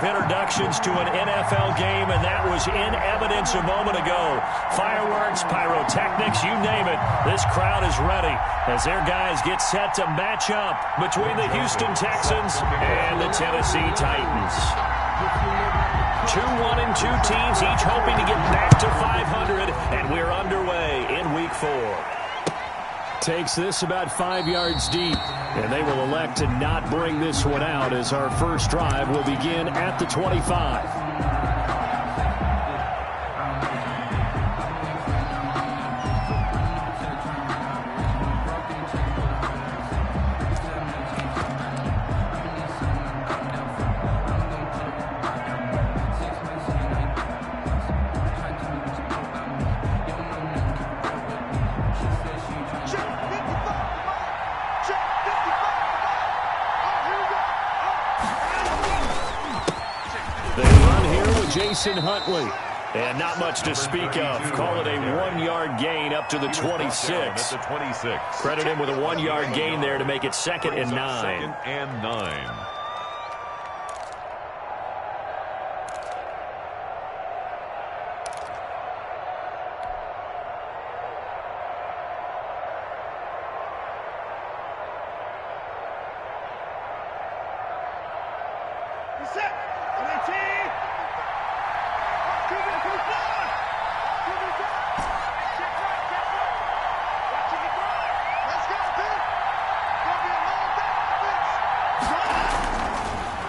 Introductions to an NFL game, and that was in evidence a moment ago. Fireworks, pyrotechnics, you name it. This crowd is ready as their guys get set to match up between the Houston Texans and the Tennessee Titans. 2-1-2 teams, each hoping to get back to 500, and we're underway in Week 4. Takes this about 5 yards deep, and they will elect to not bring this one out as our first drive will begin at the 25. Jason Huntley. And not much to speak of. Call it a 1-yard gain up to the 26. Credit him with a 1-yard gain there to make it 2nd and 9. 2nd and 9.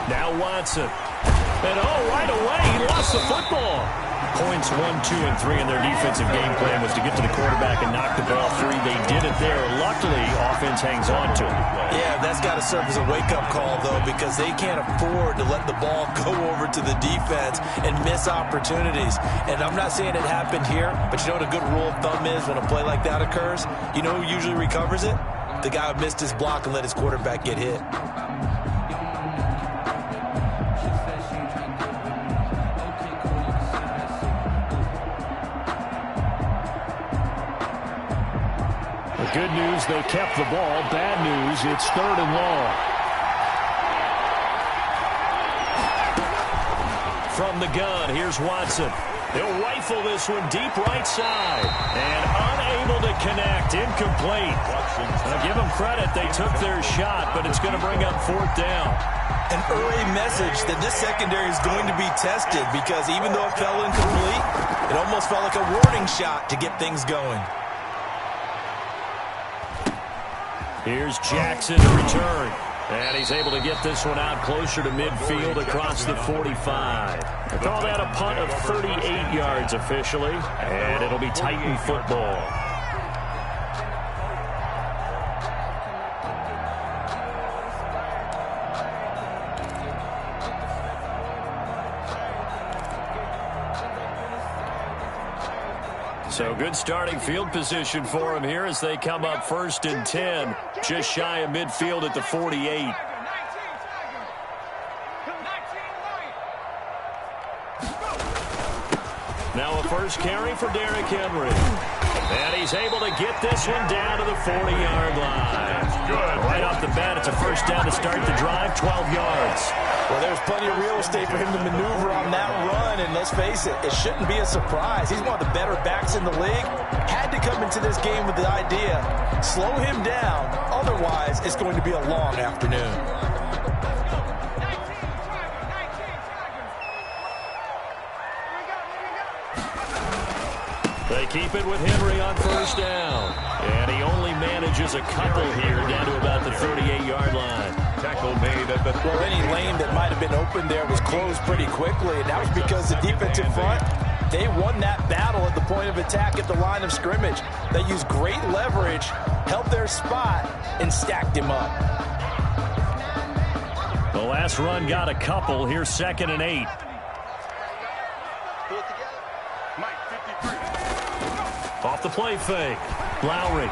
Now Watson. And right away, he lost the football. Points 1, 2, and 3 in their defensive game plan was to get to the quarterback and knock the ball free. They did it there. Luckily, offense hangs on to it. Yeah, that's got to serve as a wake-up call, though, because they can't afford to let the ball go over to the defense and miss opportunities. And I'm not saying it happened here, but you know what a good rule of thumb is when a play like that occurs? You know who usually recovers it? The guy who missed his block and let his quarterback get hit. Good news, they kept the ball. Bad news, it's 3rd and long. From the gun, here's Watson. They'll rifle this one deep right side. And unable to connect. Incomplete. Now give them credit. They took their shot, but it's going to bring up 4th down. An early message that this secondary is going to be tested because even though it fell incomplete, it almost felt like a warning shot to get things going. Here's Jackson to return. And he's able to get this one out closer to midfield across the 45. They call that a punt of 38 yards officially. And it'll be Titan football. So good starting field position for him here as they come up 1st and 10. Just shy of midfield at the 48. Now a first carry for Derrick Henry. And he's able to get this one down to the 40-yard line. Right off the bat, it's a first down to start the drive, 12 yards. Well, there's plenty of real estate for him to maneuver on that run, and let's face it, it shouldn't be a surprise. He's one of the better backs in the league. Had to come into this game with the idea, slow him down, otherwise it's going to be a long afternoon. They keep it with Henry on first down. And he only manages a couple here down to about the 38-yard line. Tackle made at the 30. Well, any lane that might have been open there was closed pretty quickly, and that was because the defensive front, they won that battle at the point of attack at the line of scrimmage. They used great leverage, held their spot, and stacked him up. The last run got a couple. Here's 2nd and 8. Off the play fake. Lowry.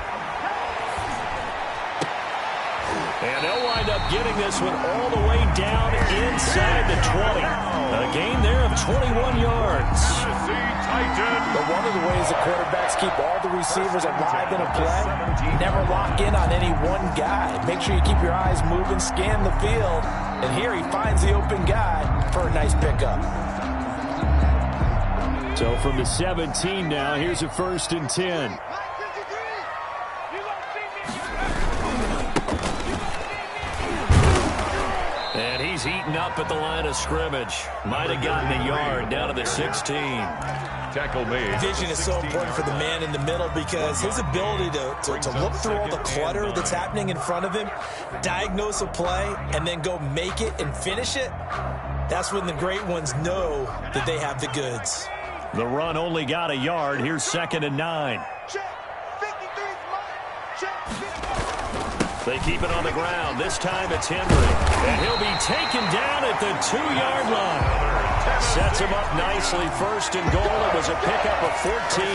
And they'll wind up getting this one all the way down inside the 20. A gain there of 21 yards. But one of the ways the quarterbacks keep all the receivers alive in a play, never lock in on any one guy. Make sure you keep your eyes moving, scan the field, And here he finds the open guy for a nice pickup. So from the 17 now, here's a 1st and 10. And he's eaten up at the line of scrimmage. Might have gotten a yard down to the 16. Tackle made. Vision is so important for the man in the middle because his ability to look through all the clutter that's happening in front of him, diagnose a play, and then go make it and finish it, that's when the great ones know that they have the goods. The run only got a yard. Here's 2nd and 9. They keep it on the ground. This time it's Henry. And he'll be taken down at the 2-yard line. Sets him up nicely. 1st and goal. It was a pickup of 14.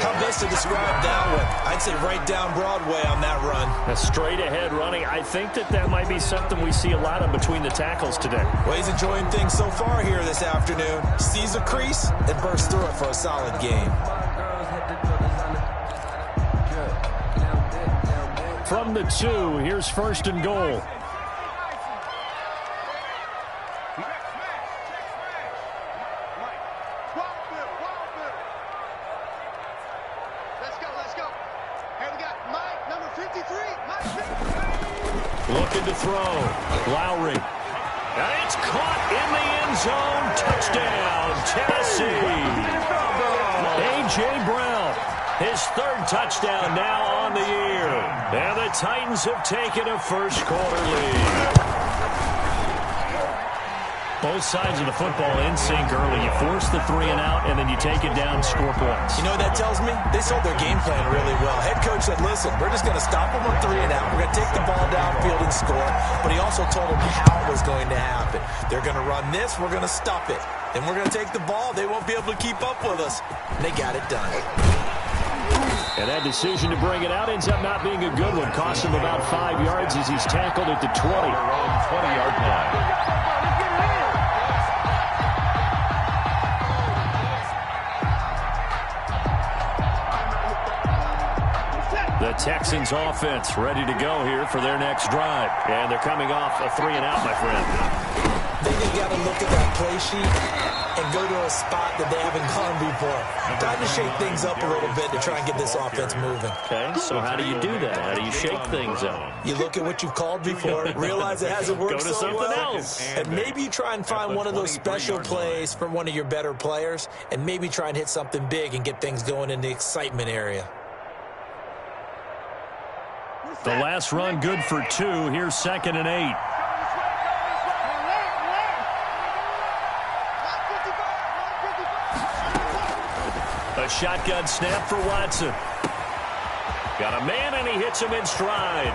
How best to describe that one? I'd say right down Broadway on that run. A straight-ahead running. I think that might be something we see a lot of between the tackles today. Well, he's enjoying things so far here this afternoon. Sees a crease and bursts through it for a solid game. From the 2, here's 1st and goal. Looking to throw. Lowry. And it's caught in the end zone. Touchdown, Tennessee. A.J. Brown. His 3rd touchdown now on the year. And the Titans have taken a first-quarter lead. Both sides of the football in sync early. You force the 3 and out, and then you take it down, score points. You know what that tells me? They sold their game plan really well. Head coach said, listen, we're just going to stop them on 3 and out. We're going to take the ball downfield and score. But he also told them how it was going to happen. They're going to run this. We're going to stop it. Then we're going to take the ball. They won't be able to keep up with us. And they got it done. And that decision to bring it out ends up not being a good one. Cost him about 5 yards as he's tackled at the 20. Around 20-yard line. The Texans offense ready to go here for their next drive. And they're coming off a 3 and out, my friend. They just got to look at that play sheet and go to a spot that they haven't gone before. Time to shake things up a little bit to try and get this offense moving. Okay, so how do you do that? How do you shake things up? You look at what you've called before, realize it hasn't worked Go to so something well, else. and maybe you try and find one of those special plays from one of your better players, and maybe try and hit something big and get things going in the excitement area. The last run good for 2. Here's 2nd and 8. A shotgun snap for Watson. Got a man, and he hits him in stride.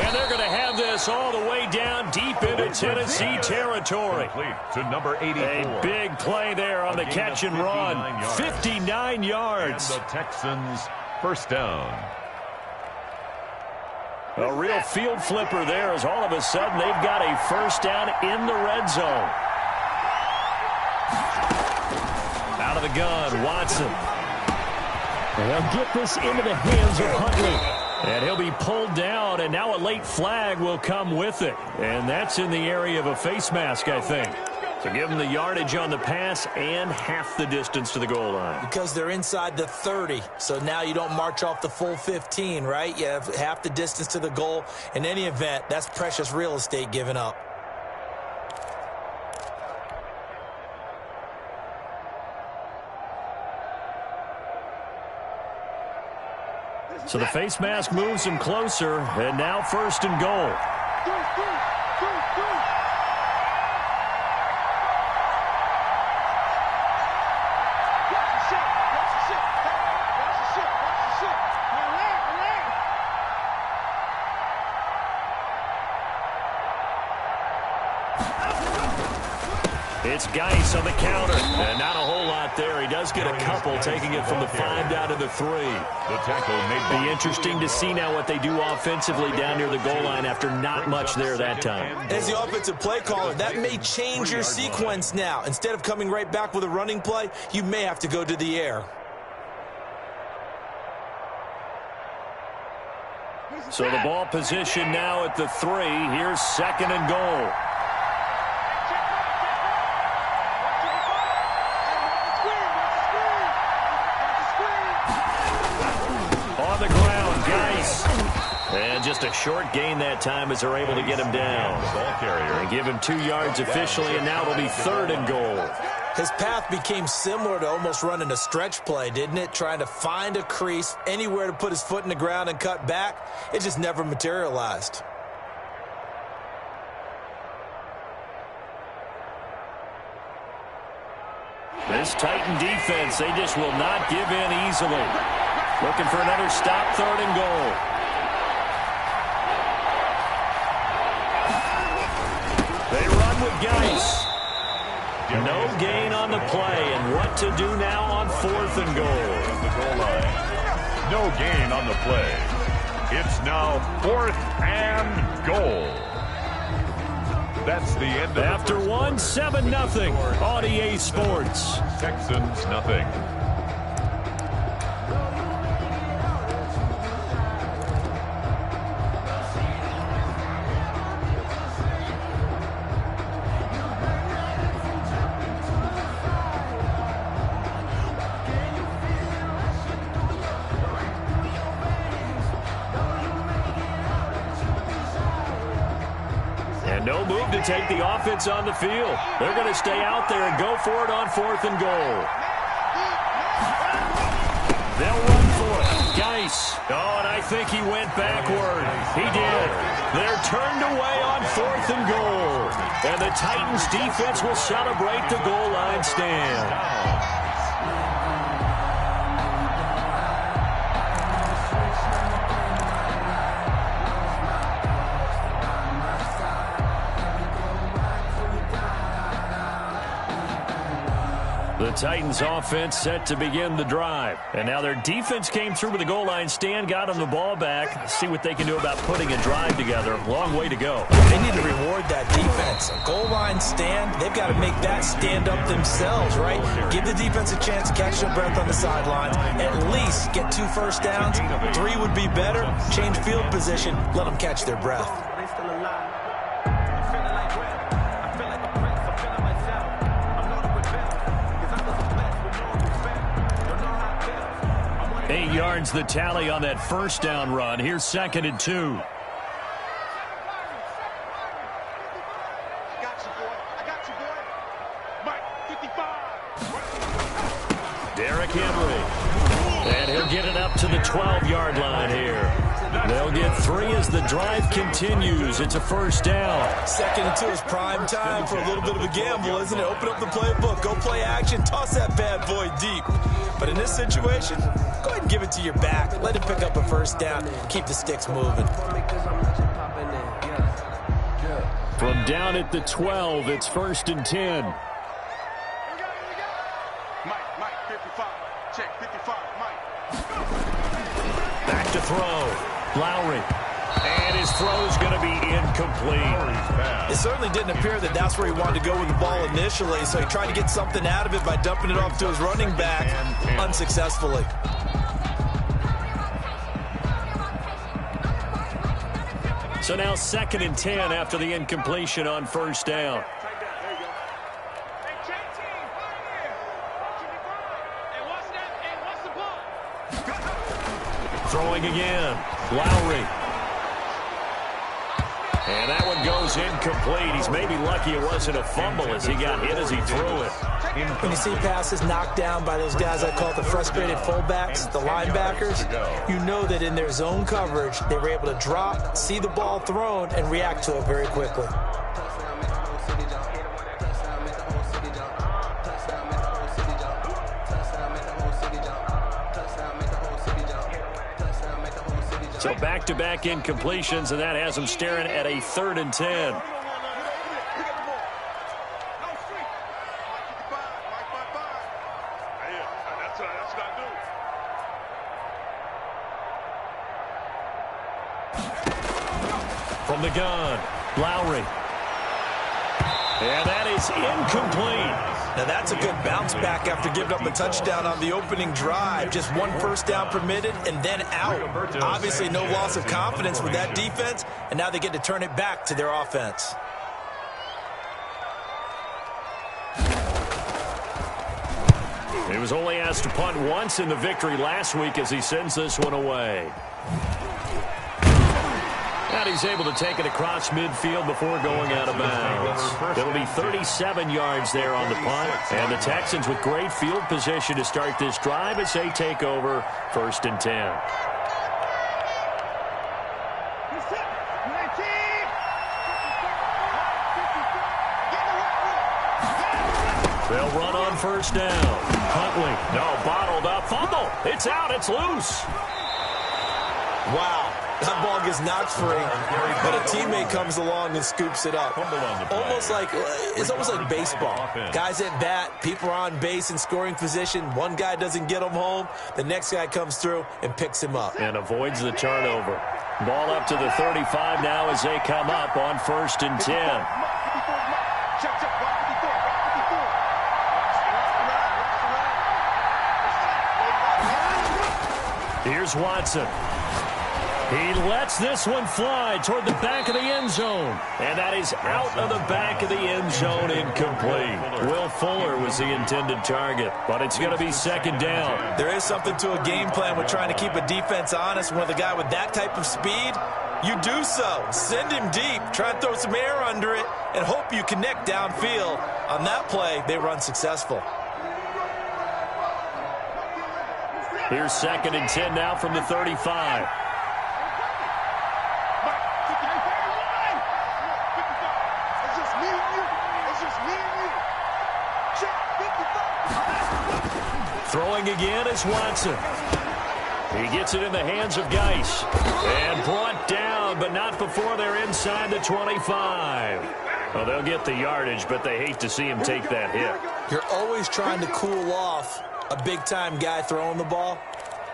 And they're going to have this all the way down deep into Tennessee territory. To number 84. A big play there on the catch and run. 59 yards. And the Texans first down. A real field flipper there as all of a sudden they've got a first down in the red zone. Out of the gun, Watson. They'll get this into the hands of Huntley. And he'll be pulled down, and now a late flag will come with it. And that's in the area of a face mask, I think. So give them the yardage on the pass and half the distance to the goal line. Because they're inside the 30, so now you don't march off the full 15, right? You have half the distance to the goal. In any event, that's precious real estate given up. So the face mask moves him closer, and now 1st and goal. It's Geis on the counter, and not a whole lot there. He does get a couple, taking it from the 5 down to the 3. The tackle may be interesting to see now what they do offensively down near the goal line after not much there that time. As the offensive play caller, that may change your sequence now. Instead of coming right back with a running play, you may have to go to the air. So the ball position now at the 3. Here's 2nd and goal. On the ground, Geis. And just a short gain that time as they're able to get him down. Ball carrier. And give him 2 yards officially, and now it'll be 3rd and goal. His path became similar to almost running a stretch play, didn't it? Trying to find a crease, anywhere to put his foot in the ground and cut back. It just never materialized. This Titan defense, they just will not give in easily. Looking for another stop, 3rd and goal. They run with Geis. No gain on the play, and what to do now on 4th and goal. The goal line. No gain on the play. It's now 4th and goal. That's the end of After 1, 7-0 on EA Sports. Texans nothing. No move to take the offense on the field. They're going to stay out there and go for it on 4th and goal. They'll run for it. Geis. Oh, and I think he went backward. He did. They're turned away on 4th and goal. And the Titans defense will celebrate the goal line stand. The Titans offense set to begin the drive. And now their defense came through with the goal line stand, got them the ball back. Let's see what they can do about putting a drive together. Long way to go. They need to reward that defense. A goal line stand, they've got to make that stand up themselves, right? Give the defense a chance to catch their breath on the sidelines. At least get 2 first downs. 3 would be better. Change field position. Let them catch their breath. 8 yards the tally on that first down run. Here's 2nd and 2. Derrick Henry. And he'll get it up to the 12-yard line here. They'll get 3 as the drive continues. It's a first down. 2nd and 2 is prime time for a little bit of a gamble, isn't it? Open up the playbook, go play action, toss that bad boy deep. But in this situation, go ahead and give it to your back. Let him pick up a first down. Keep the sticks moving. From down at the 12, it's 1st and 10. Mike, 55. Check, 55, Mike. Back to throw. Lowry. And his throw's going to be incomplete. It certainly didn't appear that that's where he wanted to go with the ball initially, so he tried to get something out of it by dumping it off to his running back unsuccessfully. So now 2nd and 10 after the incompletion on first down. Throwing again. Lowry. And that one goes incomplete. He's maybe lucky it wasn't a fumble as he got hit as he threw it. When you see passes knocked down by those guys I call the frustrated fullbacks, the linebackers, you know that in their zone coverage, they were able to drop, see the ball thrown, and react to it very quickly. So back-to-back incompletions, and that has them staring at a 3rd and 10. From the gun, Lowry. And that is incomplete. Now that's a good bounce back after giving up a touchdown on the opening drive. Just one first down permitted and then out. Obviously no loss of confidence with that defense, and now they get to turn it back to their offense. He was only asked to punt once in the victory last week as he sends this one away. And he's able to take it across midfield before going out of bounds. It'll be 37 yards there on the punt. And the Texans with great field position to start this drive as they take over 1st and 10. They'll run on 1st down. Huntley, no, bottled up, fumble. It's out, it's loose. Wow. That ball gets knocked free, but a teammate comes along and scoops it up. It's almost like baseball. Guys at bat, people are on base in scoring position. One guy doesn't get him home. The next guy comes through and picks him up. And avoids the turnover. Ball up to the 35 now as they come up on 1st and 10. Here's Watson. He lets this one fly toward the back of the end zone. And that is out of the back of the end zone, incomplete. Will Fuller was the intended target, but it's going to be 2nd down. There is something to a game plan with trying to keep a defense honest. With a guy with that type of speed, you do so. Send him deep, try and throw some air under it, and hope you connect downfield. On that play, they run successful. Here's 2nd and 10 now from the 35. Throwing again is Watson. He gets it in the hands of Geis. And brought down, but not before they're inside the 25. Well, they'll get the yardage, but they hate to see him take that hit. You're always trying to cool off a big-time guy throwing the ball,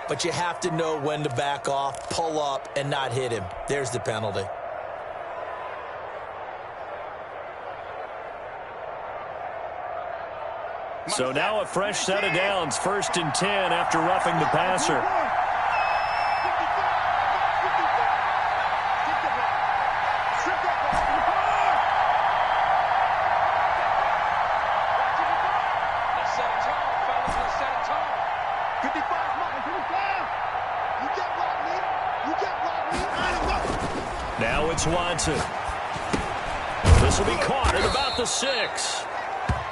but you have to know when to back off, pull up, and not hit him. There's the penalty. So now a fresh set of downs, 1st and 10 after roughing the passer. Now it's Watson. This will be caught at about the 6.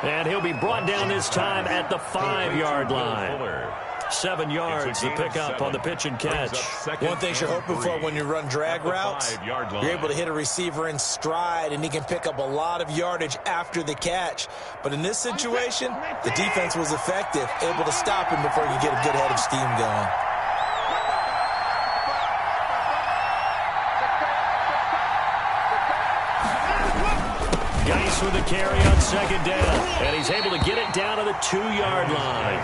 And he'll be brought down this time at the 5-yard line. 7 yards, the pickup on the pitch and catch. One thing you're hoping for when you run drag routes, you're able to hit a receiver in stride, and he can pick up a lot of yardage after the catch. But in this situation, the defense was effective, able to stop him before he could get a good head of steam going. Geis with a carry on 2nd down, and he's able to get it down to the 2-yard line.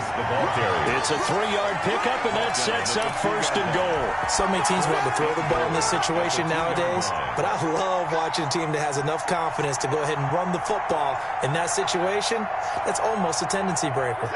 It's a 3-yard pickup, and that sets up 1st and goal. So many teams want to throw the ball in this situation nowadays, but I love watching a team that has enough confidence to go ahead and run the football. In that situation, that's almost a tendency breaker.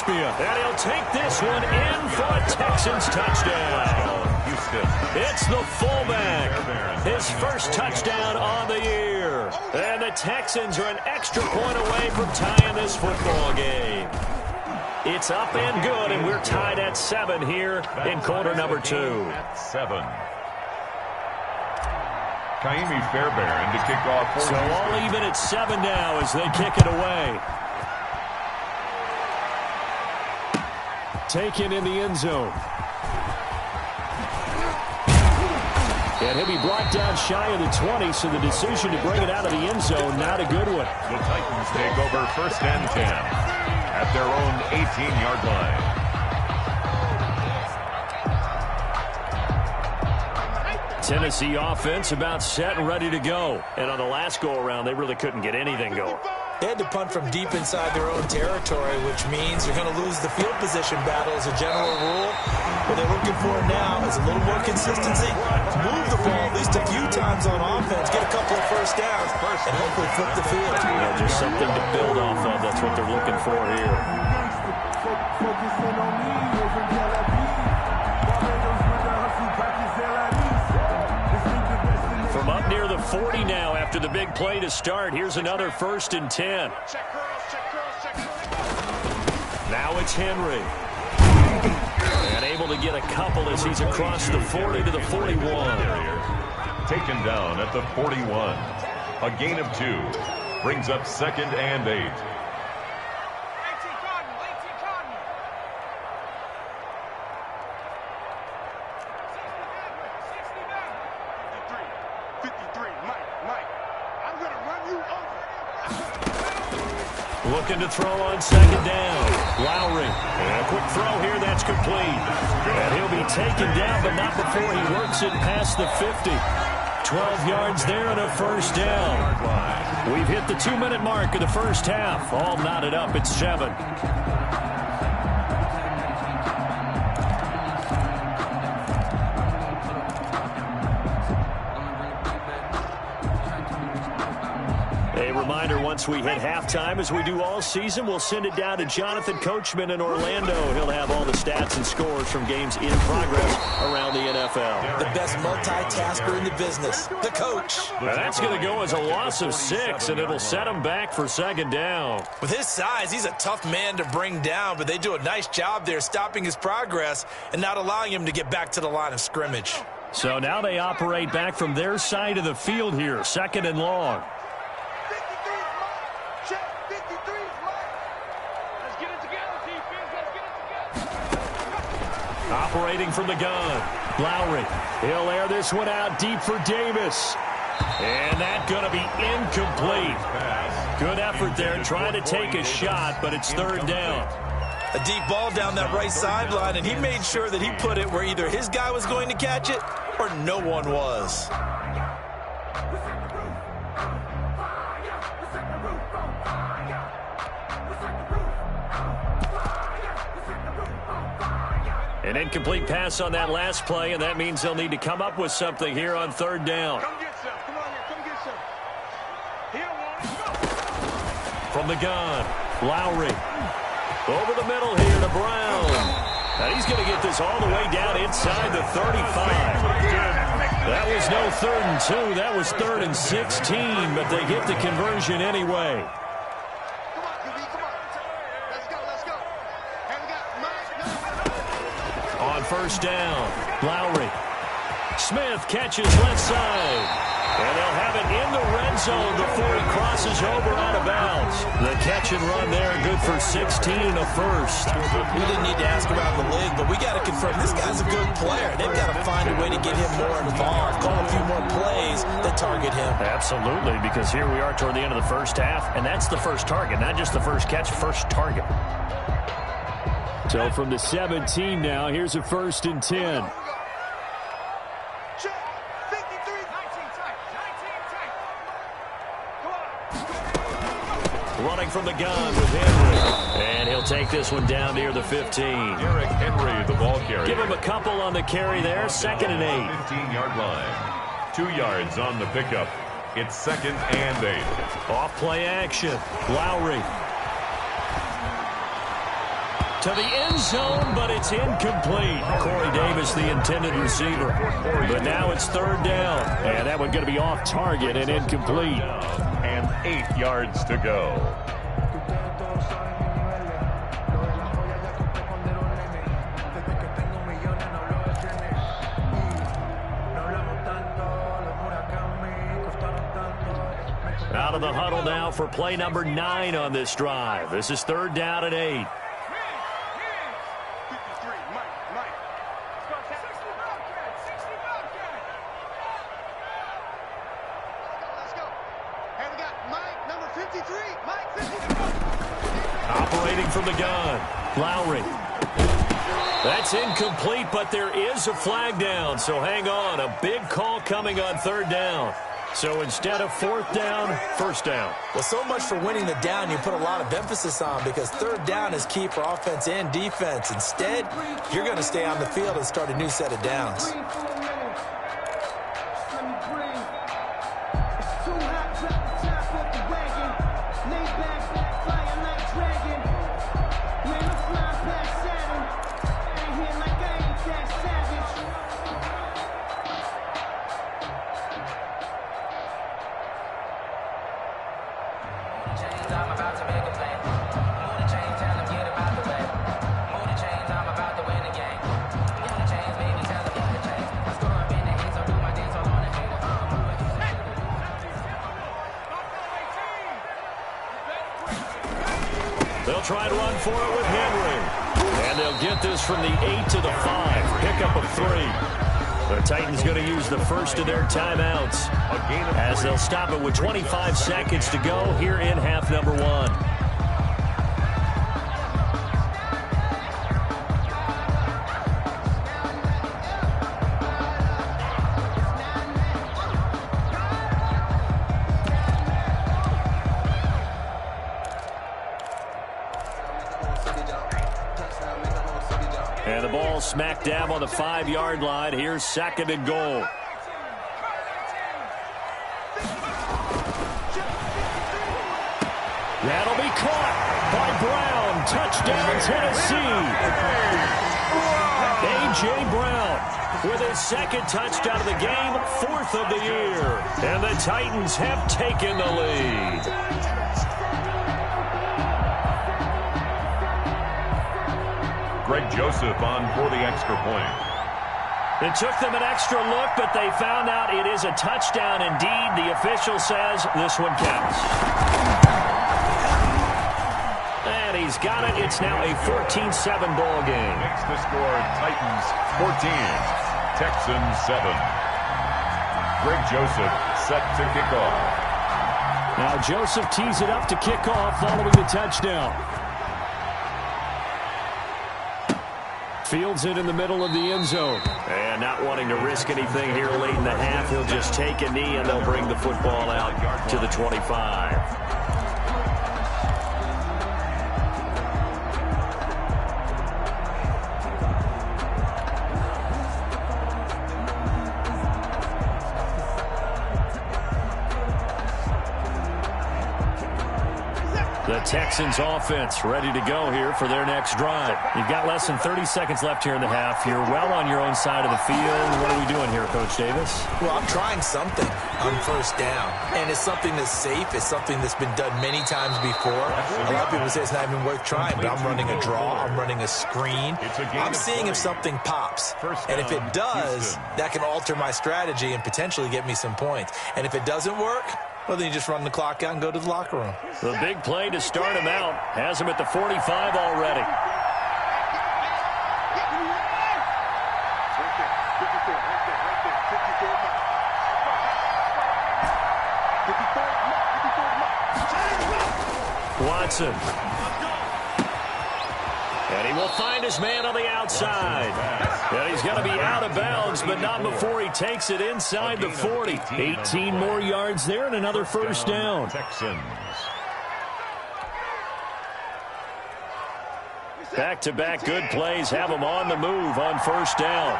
And he'll take this one in for a Texans touchdown. It's the fullback. His first touchdown on the year. And the Texans are an extra point away from tying this football game. It's up and good, and we're tied at 7 here in quarter number 2. At 7. Kaimi Fairbairn to kick off. So all even at 7 now as they kick it away. Taken in the end zone. And he'll be brought down shy of the 20, so the decision to bring it out of the end zone, not a good one. The Titans take over 1st and 10 at their own 18-yard line. Tennessee offense about set and ready to go. And on the last go-around, they really couldn't get anything going. They had to punt from deep inside their own territory, which means you're going to lose the field position battle as a general rule. What they're looking for now is a little more consistency. Move the ball at least a few times on offense, get a couple of first downs, and hopefully flip the field. Yeah, just something to build off of. That's what they're looking for here. From up near the 40 now after the big play to start. Here's another 1st and 10. Now it's Henry. And able to get a couple as he's across the 40 to the 41. Taken down at the 41. A gain of 2. Brings up 2nd and 8. Looking to throw on 2nd down. Lowry. And a quick throw here. That's complete. And he'll be taken down, but not before he works it past the 50. 12 yards there and a 1st down. We've hit the 2-minute mark of the first half. All knotted up at 7. Reminder, once we hit halftime, as we do all season, we'll send it down to Jonathan Coachman in Orlando. He'll have all the stats and scores from games in progress around the NFL. The best multitasker in the business, the coach. Now that's going to go as a loss of 6, and it'll set him back for 2nd down. With his size, he's a tough man to bring down, but they do a nice job there stopping his progress and not allowing him to get back to the line of scrimmage. So now they operate back from their side of the field here, 2nd and long. Operating from the gun. Lowry. He'll air this one out deep for Davis. And that's going to be incomplete. Good effort there trying to take a shot, but it's 3rd down. A deep ball down that right sideline, and he made sure that he put it where either his guy was going to catch it or no one was. An incomplete pass on that last play, and that means they'll need to come up with something here on 3rd down. Come get some. Come on here. Come get some. He don't want it. From the gun, Lowry. Over the middle here to Brown. Now he's going to get this all the way down inside the 35. That was no 3rd and 2. That was 3rd and 16, but they get the conversion anyway. On 1st down, Lowry. Smith catches left side. And they'll have it in the red zone before he crosses over out of bounds. The catch and run there, good for 16 and a 1st. We didn't need to ask around the league, but we got to confirm this guy's a good player. They've got to find a way to get him more involved, call a few more plays that target him. Absolutely, because here we are toward the end of the first half, and that's the first target, not just the first catch, first target. So from the 17 now, here's a 1st and 10. Running from the gun with Henry. And he'll take this one down near the 15. Derrick Henry, the ball carrier. Give him a couple on the carry there. 2nd and 8. 15-yard line. 2 yards on the pickup. It's 2nd and 8. Off play action. Lowry. To the end zone, but it's incomplete. Corey Davis, the intended receiver. But now it's 3rd down. And that one going to be off target and incomplete. And 8 yards to go. Out of the huddle now for play number 9 on this drive. This is 3rd down and 8. Operating from the gun, Lowry. That's incomplete, but there is a flag down, so hang on. A big call coming on third down. So instead of fourth down, first down. Well, so much for winning the down you put a lot of emphasis on, because third down is key for offense and defense. Instead, you're going to stay on the field and start a new set of downs. They'll try to run for it with Henry. And they'll get this from the 8 to the 5. Pickup of 3. The Titans going to use the first of their timeouts as they'll stop it with 25 seconds to go here in half number 1. And the ball smack dab on the 5-yard line. Here's second and goal. That'll be caught by Brown. Touchdown, Tennessee. A.J. Brown with his second touchdown of the game, 4th of the year. And the Titans have taken the lead. Greg Joseph on for the extra point. It took them an extra look, but they found out it is a touchdown indeed. The official says this one counts. And he's got it. It's now a 14-7 ball game. Makes the score Titans 14, Texans 7. Greg Joseph set to kick off. Now Joseph tees it up to kick off following the touchdown. Fields it in the middle of the end zone. And not wanting to risk anything here late in the half, he'll just take a knee and they'll bring the football out to the 25. The Texans offense ready to go here for their next drive. You've got less than 30 seconds left here in the half. You're well on your own side of the field. What are we doing here, Coach Davis? Well, I'm trying something on first down. And it's something that's safe. It's something that's been done many times before. A lot of people say it's not even worth trying, but I'm running a draw. I'm running a screen. I'm seeing if something pops. And if it does, that can alter my strategy and potentially get me some points. And if it doesn't work, well, then you just run the clock out and go to the locker room. The big play to start him out has him at the 45 already. Watson. And he will find his man on the outside. And he's going to be out of bounds, but not before he takes it inside the 40. 18 more yards there and another first down. Texans. Back-to-back good plays have him on the move on first down.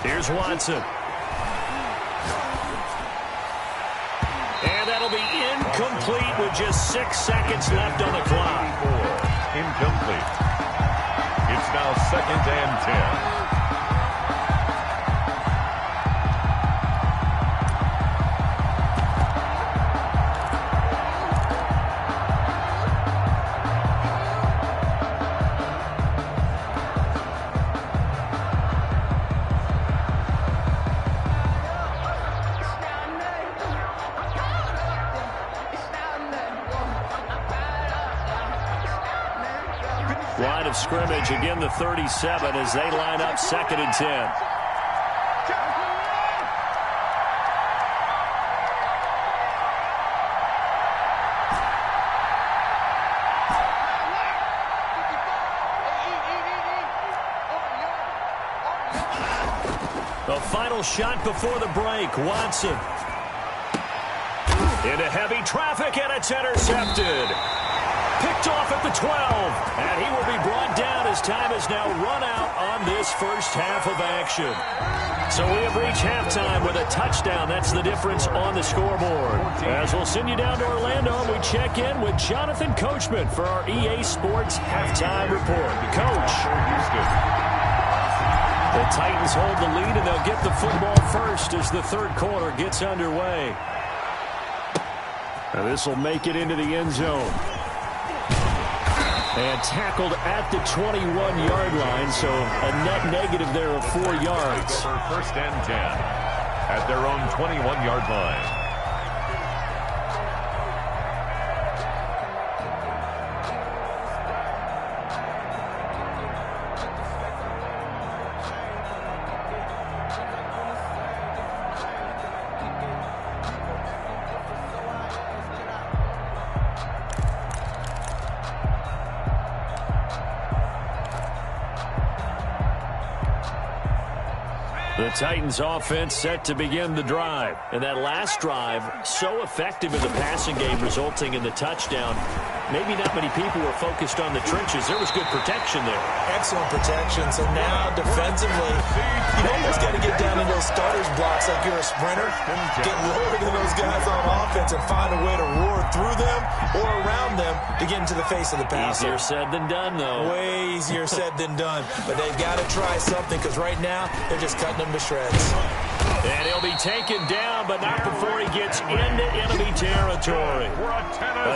Here's Watson. And that'll be incomplete with just 6 seconds left on the clock. Incomplete. It's now 2nd and 10. Line of scrimmage, again the 37 as they line up 2nd and 10. The final shot before the break. Watson. Into heavy traffic, and it's intercepted. Picked off at the 12, and he will be brought down as time has now run out on this first half of action. So we have reached halftime with a touchdown. That's the difference on the scoreboard. As we'll send you down to Orlando, we check in with Jonathan Coachman for our EA Sports Halftime Report. Coach. The Titans hold the lead, and they'll get the football first as the third quarter gets underway. And this will make it into the end zone. And tackled at the 21-yard line, so a net negative there of 4 yards. First and 10 at their own 21-yard line. The Titans offense set to begin the drive. And that last drive, so effective in the passing game, resulting in the touchdown. Maybe not many people were focused on the trenches. There was good protection there. Excellent protection. So now defensively, you almost got to get down in those starters blocks like you're a sprinter. Get lower than those guys on offense and find a way to roar through them or around them to get into the face of the passer. Easier said than done, though. Way easier said than done. But they've got to try something because right now they're just cutting them to shreds. And he'll be taken down, but not before he gets into enemy territory.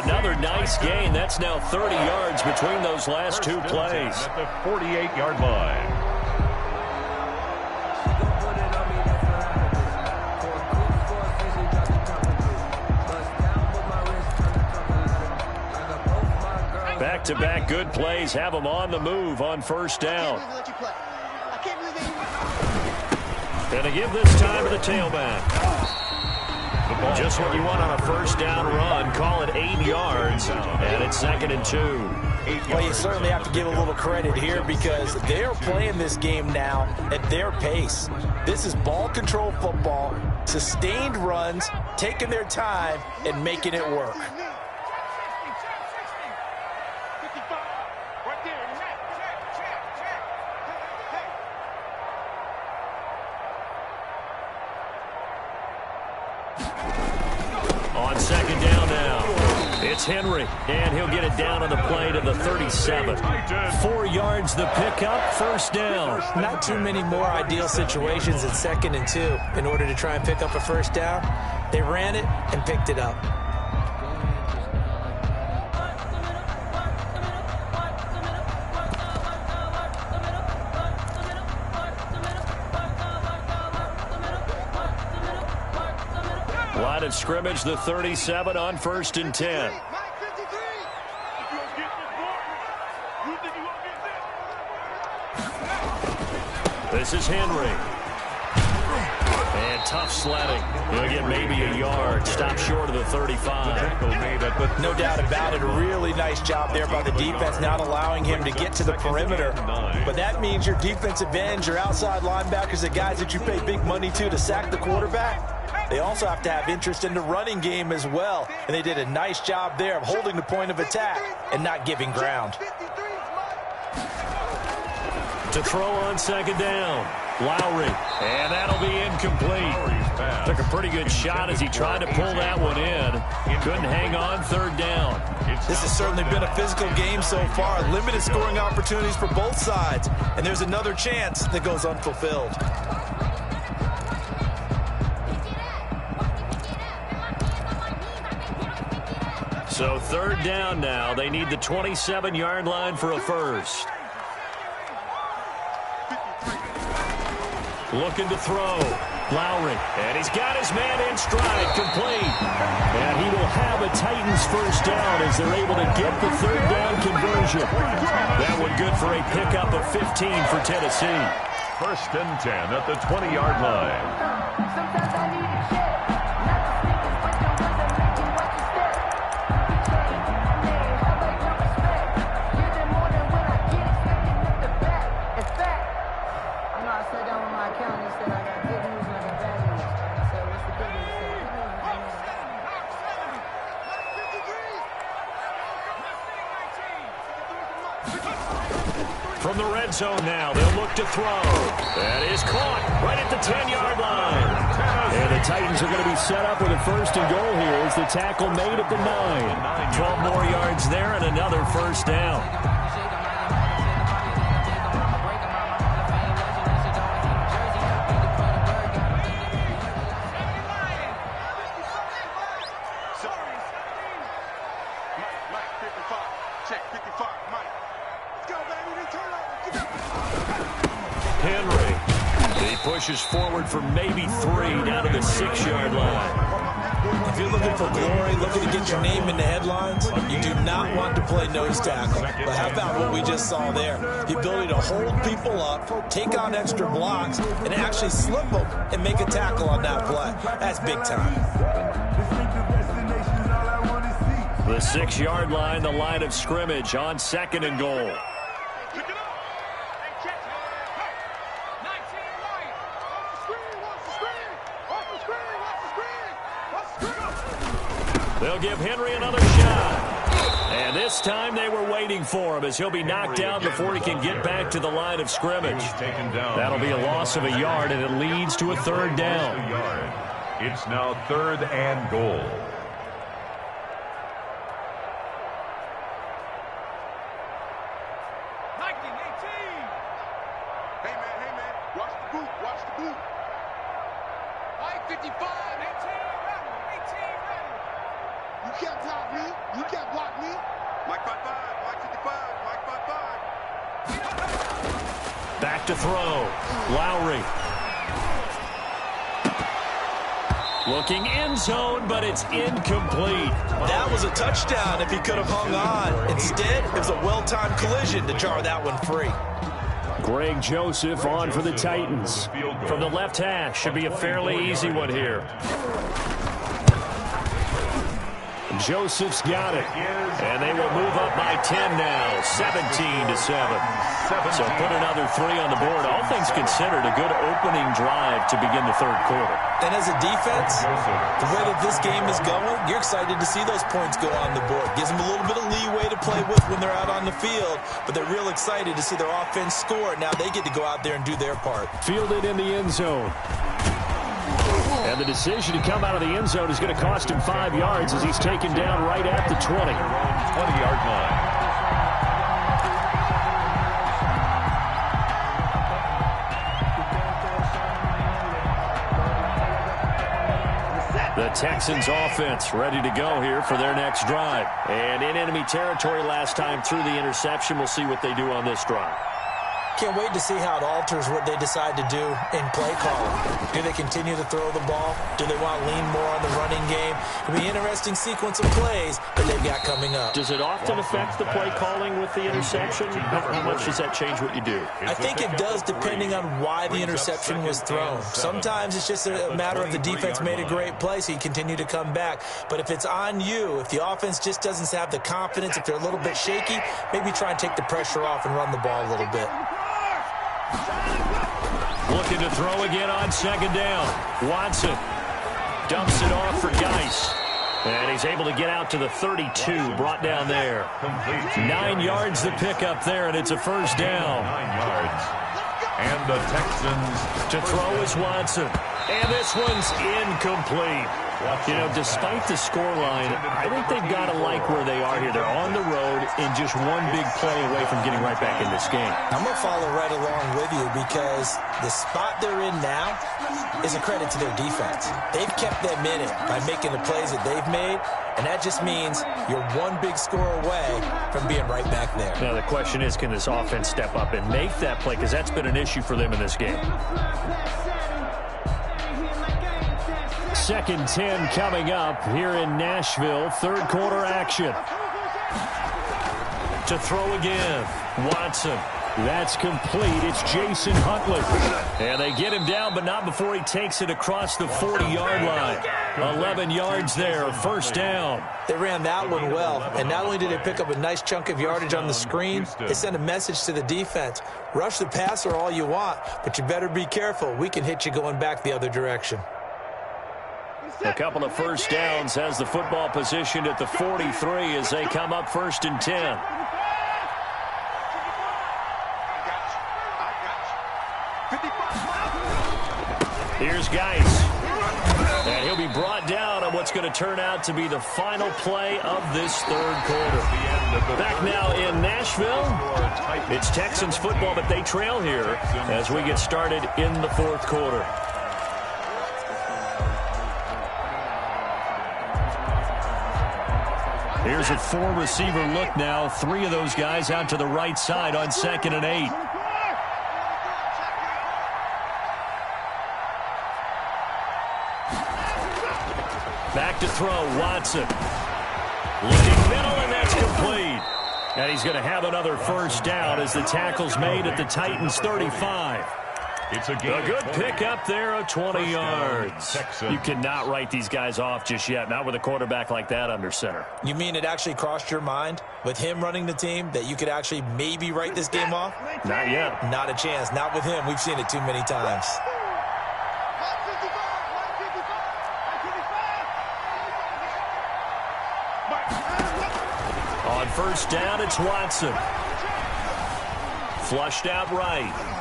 Another nice gain. That's now 30 yards between those last two plays. At the 48-yard line. Back-to-back good plays have them on the move on first down. And to give this time to the tailback. Just what you want on a first down run. Call it 8 yards. And it's 2nd and 2. Well, you certainly have to give a little credit here because they're playing this game now at their pace. This is ball control football, sustained runs, taking their time, and making it work. On second down now, it's Henry, and he'll get it down on the play to the 37. 4 yards the pickup, first down. Not too many more ideal situations at 2nd and 2 in order to try and pick up a first down. They ran it and picked it up. Line of scrimmage, the 37 on 1st and 10. This is Henry. And tough sledding. He'll get maybe a yard. Stop short of the 35. No doubt about it. A really nice job there by the defense, not allowing him to get to the perimeter. But that means your defensive ends, your outside linebackers, the guys that you pay big money to sack the quarterback, they also have to have interest in the running game as well. And they did a nice job there of holding the point of attack and not giving ground. To throw on second down, Lowry. And that'll be incomplete. Took a pretty good shot as he tried to pull that one in. Couldn't hang on third down. This has certainly been a physical game so far. Limited scoring opportunities for both sides. And there's another chance that goes unfulfilled. So third down now. They need the 27-yard line for a first. Looking to throw. Lowry, and he's got his man in stride, complete. And he will have a Titans first down as they're able to get the third down conversion. That one good for a pickup of 15 for Tennessee. First and 10 at the 20-yard line. Sometimes I need a check. Not the sneakers, but the ones that make you watch your step. How about your respect? Give them more than when I get it, stacking up the back. In fact, I know I sat down with my accountant and said I got good news and I got bad news. I said, what's the good news? He said, good news. From the red zone now, they'll look to throw. That is caught right at the 10-yard line. And the Titans are going to be set up with a first and goal here as the tackle made at the 9. 12 more yards there and another first down. Pushes forward for maybe 3 down to the 6-yard line. If you're looking for glory, looking to get your name in the headlines, you do not want to play nose tackle. But how about what we just saw there? The ability to hold people up, take on extra blocks, and actually slip them and make a tackle on that play. That's big time. The 6-yard line, the line of scrimmage on 2nd and goal. They'll give Henry another shot. And this time they were waiting for him as he'll be knocked down before he can get back to the line of scrimmage. That'll be a loss of a yard, and it leads to a third down. It's now 3rd and goal. Hey, man. Watch the boot. Mike, 55. 18 ready. You can't block me. Mike 55. Mike 55. Mike 55. Back to throw. Lowry. Looking end zone, but it's incomplete. That was a touchdown if he could have hung on. Instead, it was a well-timed collision to jar that one free. Greg Joseph on for the Titans. From the left hash, should be a fairly easy one here. Joseph's got it. And they will move up by 10 now, 17-7. So put another 3 on the board. All things considered, a good opening drive to begin the third quarter. And as a defense, the way that this game is going, you're excited to see those points go on the board. Gives them a little bit of leeway to play with when they're out on the field, but they're real excited to see their offense score. Now they get to go out there and do their part. Fielded in the end zone. And the decision to come out of the end zone is going to cost him 5 yards as he's taken down right at the 20. 20-yard line. The Texans offense ready to go here for their next drive. And in enemy territory last time through the interception. We'll see what they do on this drive. Can't wait to see how it alters what they decide to do in play calling. Do they continue to throw the ball? Do they want to lean more on the running game? It'll be an interesting sequence of plays that they've got coming up. Does it often affect the play calling with the interception? How much does that change what you do? I think it does depending on why the interception was thrown. Sometimes it's just a matter of the defense made a great play, so you continue to come back. But if it's on you, if the offense just doesn't have the confidence, if they're a little bit shaky, maybe try and take the pressure off and run the ball a little bit. Looking to throw again on 2nd down. Watson dumps it off for Geis. And he's able to get out to the 32, brought down there. 9 yards the pickup there, and it's a first down. 9 yards. And the Texans to throw is Watson. And this one's incomplete. You know, despite the scoreline, I think they've got to like where they are here. They're on the road and just one big play away from getting right back in this game. I'm going to follow right along with you because the spot they're in now is a credit to their defense. They've kept them in it by making the plays that they've made, and that just means you're one big score away from being right back there. Now, the question is, can this offense step up and make that play? Because that's been an issue for them in this game. 2nd 10 coming up here in Nashville. Third quarter action. To throw again. Watson. That's complete. It's Jason Huntley. And they get him down, but not before he takes it across the 40-yard line. 11 yards there. First down. They ran that one well. And not only did they pick up a nice chunk of yardage on the screen, they sent a message to the defense. Rush the passer all you want, but you better be careful. We can hit you going back the other direction. A couple of first downs has the football positioned at the 43 as they come up 1st and 10. Here's Geis. And he'll be brought down on what's going to turn out to be the final play of this third quarter. Back now in Nashville, it's Texans football, but they trail here as we get started in the fourth quarter. Here's a 4-receiver look now. 3 of those guys out to the right side on 2nd and 8. Back to throw, Watson. Looking middle, and that's complete. And he's going to have another first down as the tackle's made at the Titans' 35. It's a good pickup there of 20 yards. You cannot write these guys off just yet, not with a quarterback like that under center. You mean it actually crossed your mind with him running the team that you could actually maybe write this game off? Not yet. Not a chance. Not with him. We've seen it too many times. On first down, it's Watson. Flushed out right.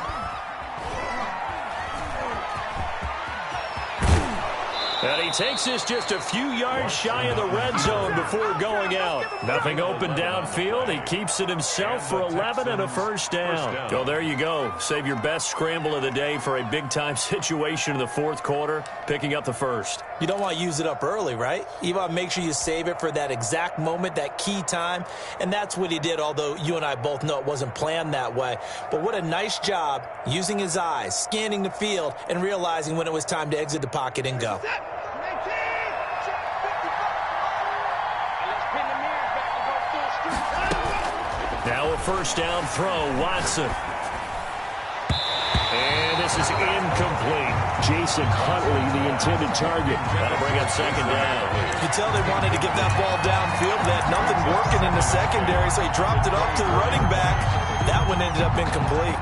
And he takes this just a few yards shy of the red zone before going out. Nothing open downfield. He keeps it himself for 11 and a first down. So there you go. Save your best scramble of the day for a big-time situation in the fourth quarter, picking up the first. You don't want to use it up early, right? You want to make sure you save it for that exact moment, that key time. And that's what he did, although you and I both know it wasn't planned that way. But what a nice job using his eyes, scanning the field, and realizing when it was time to exit the pocket and go. Now a first down throw, Watson. And this is incomplete. Jason Huntley, the intended target. That'll bring up second down. You can tell they wanted to get that ball downfield. They had nothing working in the secondary, so he dropped it off to the running back. That one ended up incomplete.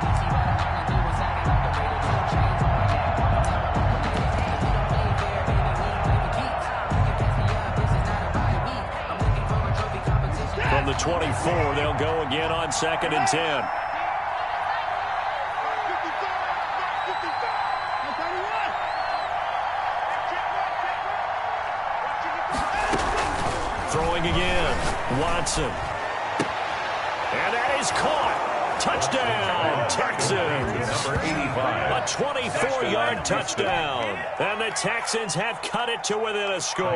From the 24, they'll go again on 2nd and 10. Throwing again, Watson. And that is caught. Touchdown, Texans. Number 85. A 24-yard touchdown. And the Texans have cut it to within a score.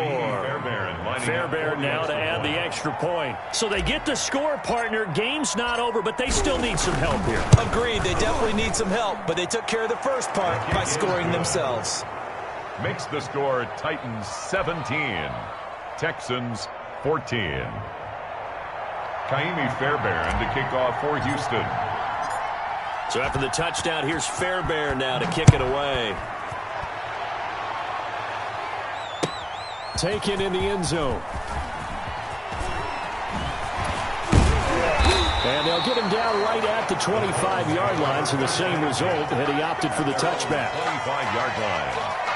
Fairbairn now to add the extra point. So they get the score, partner. Game's not over, but they still need some help here. Agreed. They definitely need some help, but they took care of the first part by scoring themselves. Makes the score Titans 17, Texans 14. Kaimi Fairbairn to kick off for Houston. So after the touchdown, here's Fairbairn now to kick it away. Taken in the end zone. And they'll get him down right at the 25-yard line, so the same result had he opted for the touchback. 25-yard line.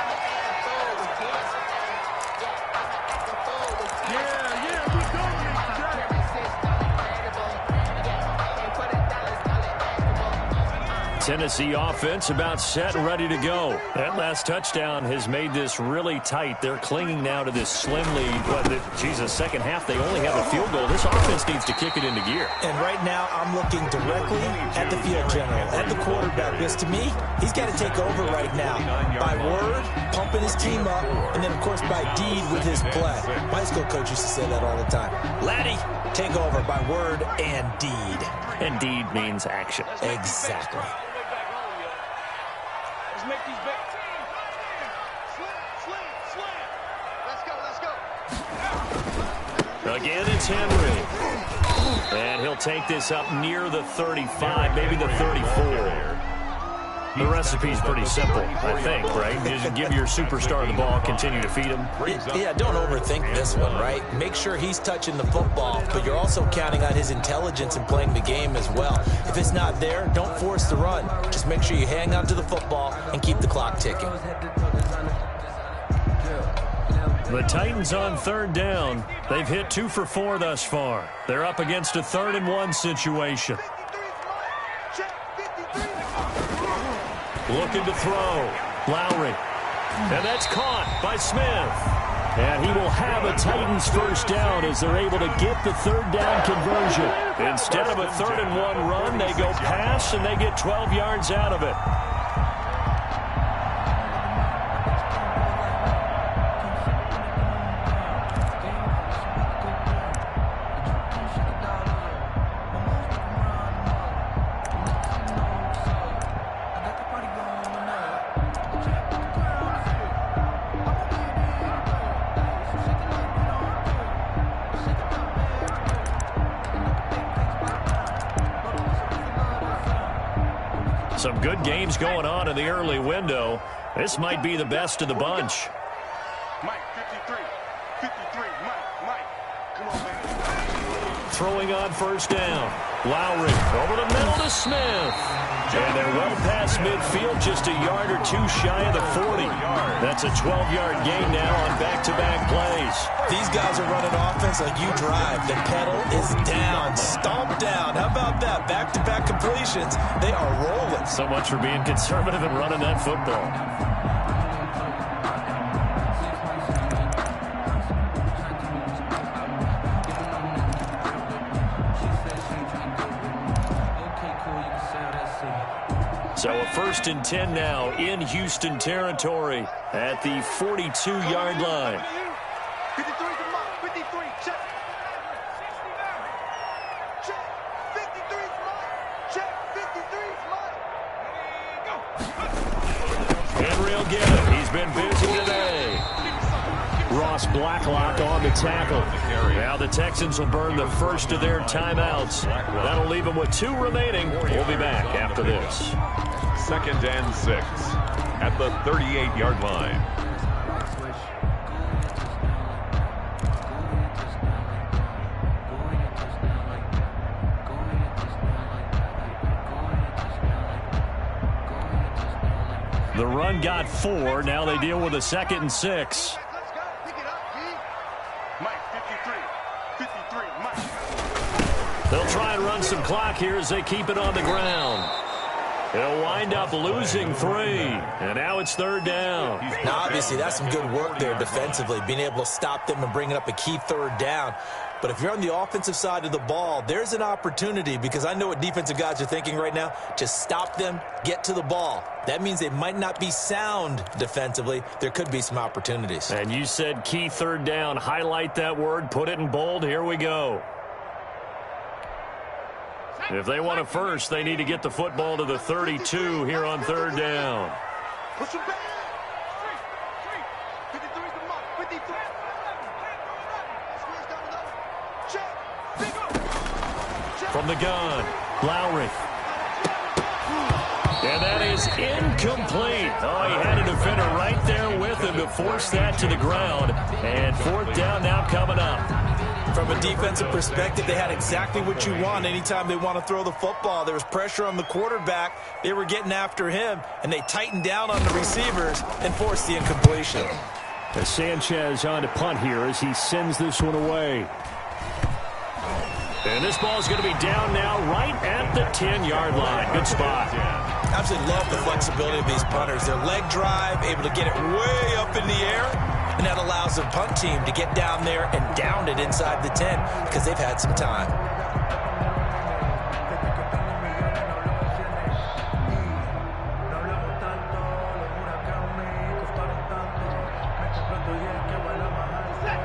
Tennessee offense about set and ready to go. That last touchdown has made this really tight. They're clinging now to this slim lead. But second half, they only have a field goal. This offense needs to kick it into gear. And right now, I'm looking directly at the field general, at the quarterback. Because to me, he's got to take over right now. By word, pumping his team up, and then, of course, by deed with his play. My high school coach used to say that all the time. Laddie, take over by word and deed. And deed means action. Exactly. Make these bets. Again, it's Henry. And he'll take this up near the 35, maybe the 34. The recipe's pretty simple, I think, right? You just give your superstar the ball, continue to feed him. Yeah, don't overthink this one, right? Make sure he's touching the football, but you're also counting on his intelligence in playing the game as well. If it's not there, don't force the run. Just make sure you hang on to the football and keep the clock ticking. The Titans on third down. They've hit 2 for 4 thus far. They're up against a 3rd and 1 situation. Looking to throw. Lowry. And that's caught by Smith. And he will have a Titans first down as they're able to get the 3rd down conversion. Instead of a 3rd and 1 run, they go pass and they get 12 yards out of it. Some good games going on in the early window. This might be the best of the bunch. Mike, 53. 53. Mike. Come on, man. Throwing on first down. Lowry over the middle to Smith. And they're well past midfield, just a yard or 2 shy of the 40. That's a 12-yard gain now on back-to-back plays. These guys are running offense like you drive. The pedal is down, stomp down. How about that? Back-to-back completions. They are rolling. So much for being conservative and running that football. So a 1st and 10 now in Houston territory at the 42-yard line. 53 to Mike. 53. Check. Check. 53 is Mike. Check. 53 is Mike. Henry will get it. He's been busy today. Ross Blacklock on the tackle. Now the Texans will burn the first of their timeouts. That'll leave them with 2 remaining. We'll be back after this. 2nd and 6 at the 38-yard line. The run got 4. Now they deal with a 2nd and 6. Let's go. Pick it up, G. Mike, 53. 53. Mike. They'll try and run some clock here as they keep it on the ground. They'll wind up losing 3. And now it's 3rd down. Now, obviously, that's some good work there defensively, being able to stop them and bringing up a key 3rd down. But if you're on the offensive side of the ball, there's an opportunity, because I know what defensive guys are thinking right now. Just stop them, get to the ball. That means they might not be sound defensively. There could be some opportunities. And you said key 3rd down. Highlight that word. Put it in bold. Here we go. If they want a first, they need to get the football to the 32 here on 3rd down. Push him back. 53 is the Mike. 53. Check. From the gun, Lowry. And that is incomplete. Oh, he had a defender right there with him to force that to the ground. And 4th down now coming up. From a defensive perspective, they had exactly what you want anytime they want to throw the football. There was pressure on the quarterback. They were getting after him, and they tightened down on the receivers and forced the incompletion. As Sanchez on to punt here as he sends this one away. And this ball is going to be down now right at the 10-yard line. Good spot. Absolutely love the flexibility of these punters. Their leg drive, able to get it way up in the air, and that allows the punt team to get down there and down it inside the 10 because they've had some time.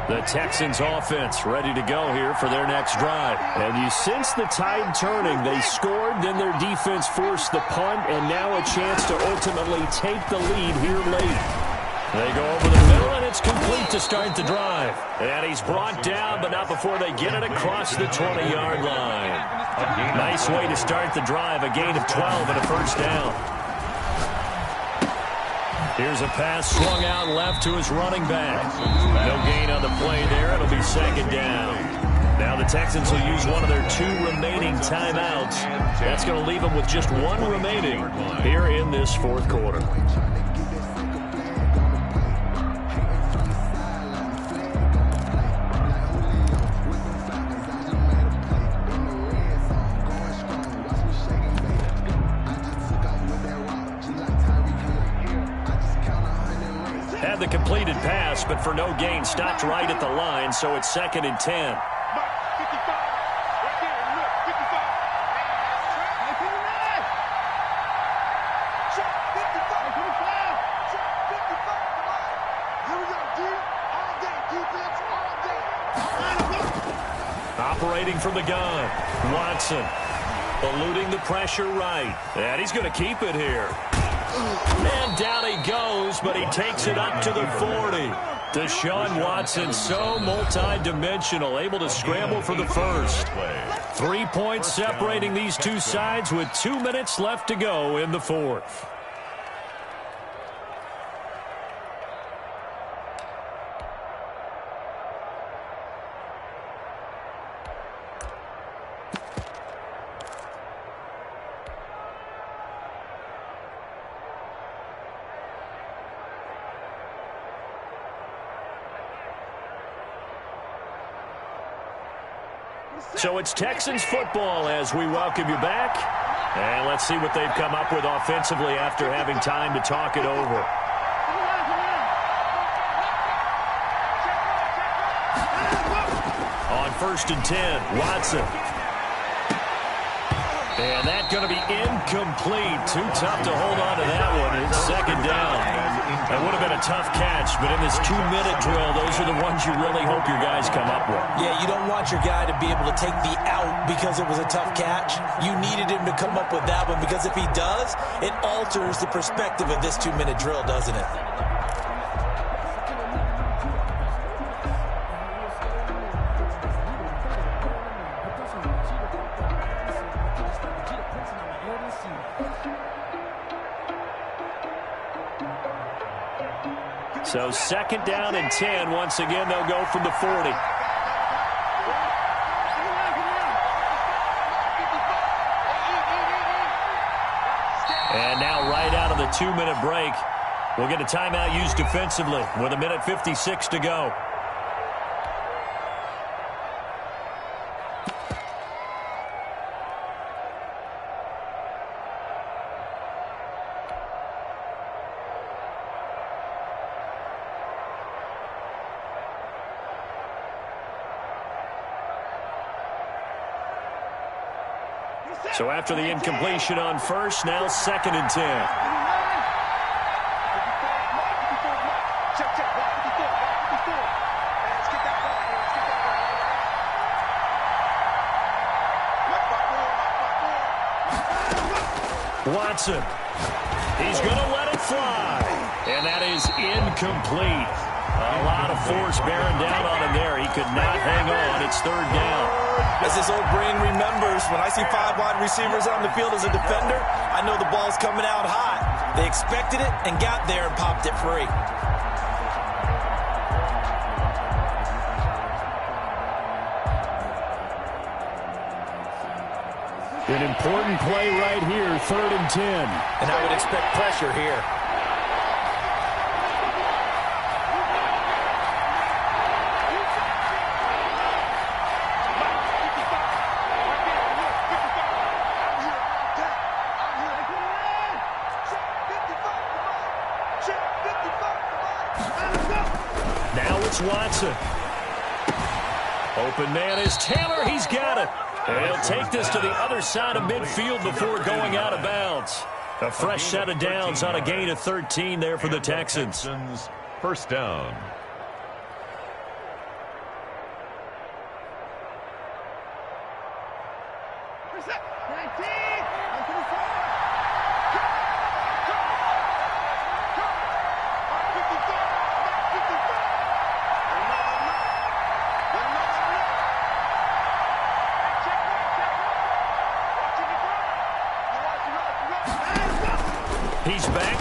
The Texans offense ready to go here for their next drive. And you sense the tide turning. They scored, then their defense forced the punt, and now a chance to ultimately take the lead here late. They go over the middle, and it's It's complete to start the drive. And he's brought down, but not before they get it across the 20-yard line. Nice way to start the drive, a gain of 12 and a first down. Here's a pass swung out left to his running back. No gain on the play there. It'll be second down. Now the Texans will use one of their 2 remaining timeouts. That's going to leave them with just 1 remaining here in this fourth quarter. Had the completed pass, but for no gain, stopped right at the line, so it's 2nd and 10. Operating from the gun, Watson eluding the pressure right, and he's going to keep it here. And down he goes, but he takes it up to the 40. Deshaun Watson, so multi-dimensional, able to scramble for the first. 3 points separating these two sides with 2 minutes left to go in the fourth. So it's Texans football as we welcome you back. And let's see what they've come up with offensively after having time to talk it over. On 1st and 10, Watson. And that's going to be incomplete. Too tough to hold on to that one. It's 2nd down. That would have been a tough catch, but in this 2-minute drill, those are the ones you really hope your guys come up with. Yeah, you don't want your guy to be able to take the out because it was a tough catch. You needed him to come up with that one because if he does, it alters the perspective of this 2-minute drill, doesn't it? So 2nd down and 10. Once again, they'll go from the 40. And now right out of the 2-minute break, we'll get a timeout used defensively with 1:56 to go. So after the incompletion on first, now 2nd and 10. Watson. He's going to let it fly. And that is incomplete. A lot of force bearing down on him there. He could not hang on. It's 3rd down. As his old brain remembers, when I see 5 wide receivers on the field as a defender, I know the ball's coming out hot. They expected it and got there and popped it free. An important play right here, 3rd and 10. And I would expect pressure here. Watson. Open man is Taylor. He's got it. And he'll take this to the other side of midfield before going out of bounds. A fresh set of downs on a gain of 13 there for the Texans. First down.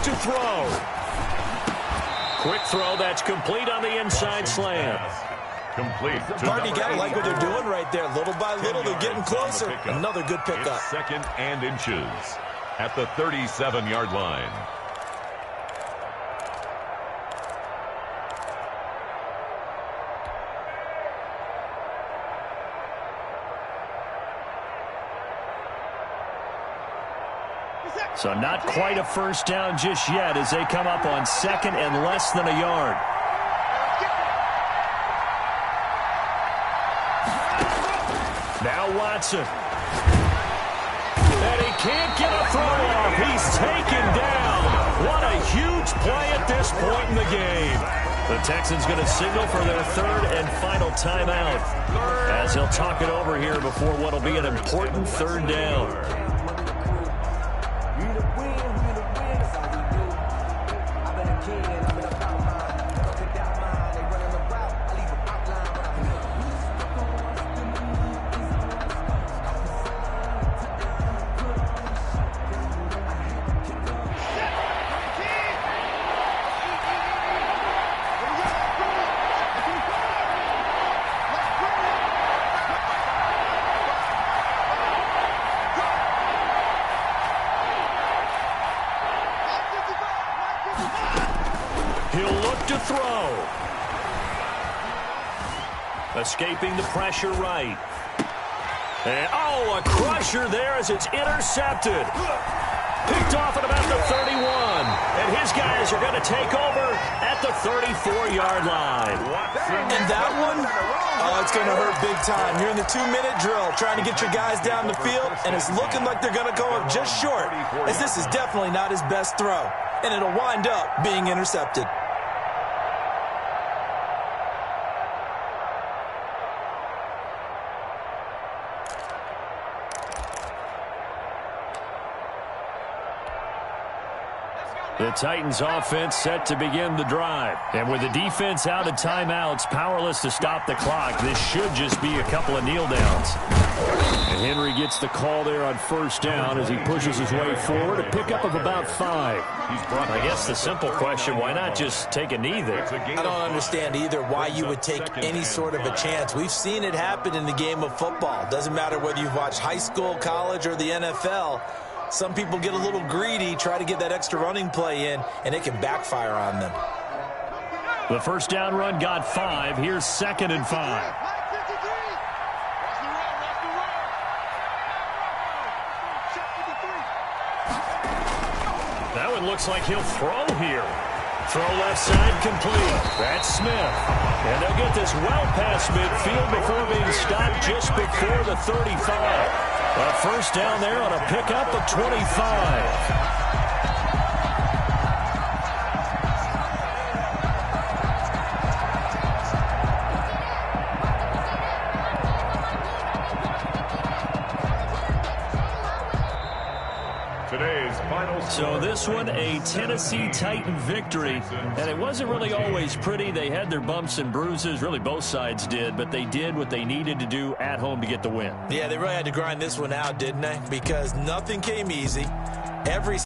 to throw. Quick throw that's complete on the inside slant. Complete. Partner, you got to like what they're doing right there. Little by little, they're getting closer. Another good pickup. It's 2nd and inches at the 37-yard line. So not quite a first down just yet as they come up on 2nd and less than a yard. Now Watson. And he can't get a throw off. He's taken down. What a huge play at this point in the game. The Texans going to signal for their 3rd and final timeout as he'll talk it over here before what will be an important 3rd down. He'll look to throw. Escaping the pressure right. And, a crusher there as it's intercepted. Picked off at about the 31. And his guys are going to take over at the 34-yard line. And that one, it's going to hurt big time. You're in the 2-minute drill trying to get your guys down the field, and it's looking like they're going to go up just short, as this is definitely not his best throw. And it'll wind up being intercepted. The Titans offense set to begin the drive. And with the defense out of timeouts, powerless to stop the clock, this should just be a couple of kneel downs. And Henry gets the call there on 1st down as he pushes his way forward. A pickup of about 5. I guess the simple question, why not just take a knee there? I don't understand either why you would take any sort of a chance. We've seen it happen in the game of football. Doesn't matter whether you've watched high school, college, or the NFL. Some people get a little greedy, try to get that extra running play in, and it can backfire on them. The 1st down run got 5. Here's 2nd and 5. That one looks like he'll throw here. Throw left side complete. That's Smith. And they'll get this well past midfield before being stopped just before the 35. A 1st down there on a pickup of 25. So this one, a Tennessee Titan victory, and it wasn't really always pretty. They had their bumps and bruises, really both sides did, but they did what they needed to do at home to get the win. Yeah, they really had to grind this one out, didn't they? Because nothing came easy. Every